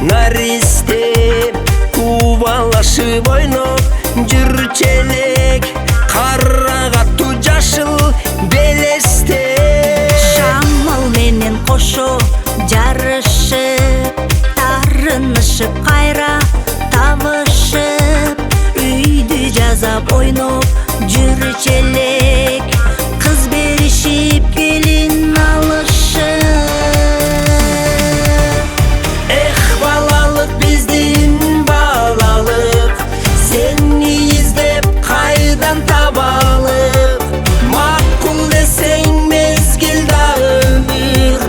наристе кубалашып ойноп жүрчелек карага ту жашыл белесте шамал менен кошо жарышып тарынышып кайра табышып үйдү жазап ойноп жүрчелек кыз беришип келин алышып эх балалык биздин балалык сени издеп кайдан табалык макул десең мезгил да өмүр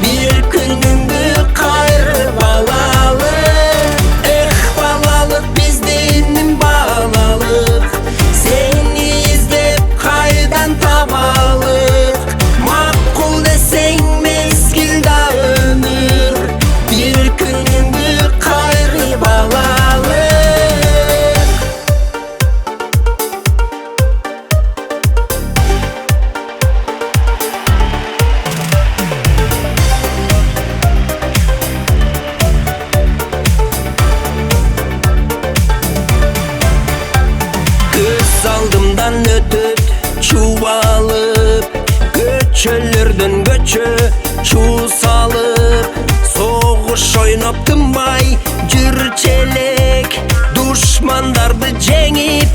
бир күнүңдү кайрып алалык эх балалык биздин балалык сени издеп кайдан табалык макул десең мезгил да өмүр бир күнүңдү кайрып алалык көз алдымдан өтөт чубалып көчөлөрдөн көчө чуу салып согуш ойноп тынбай жүрчелек душмандарды жеңип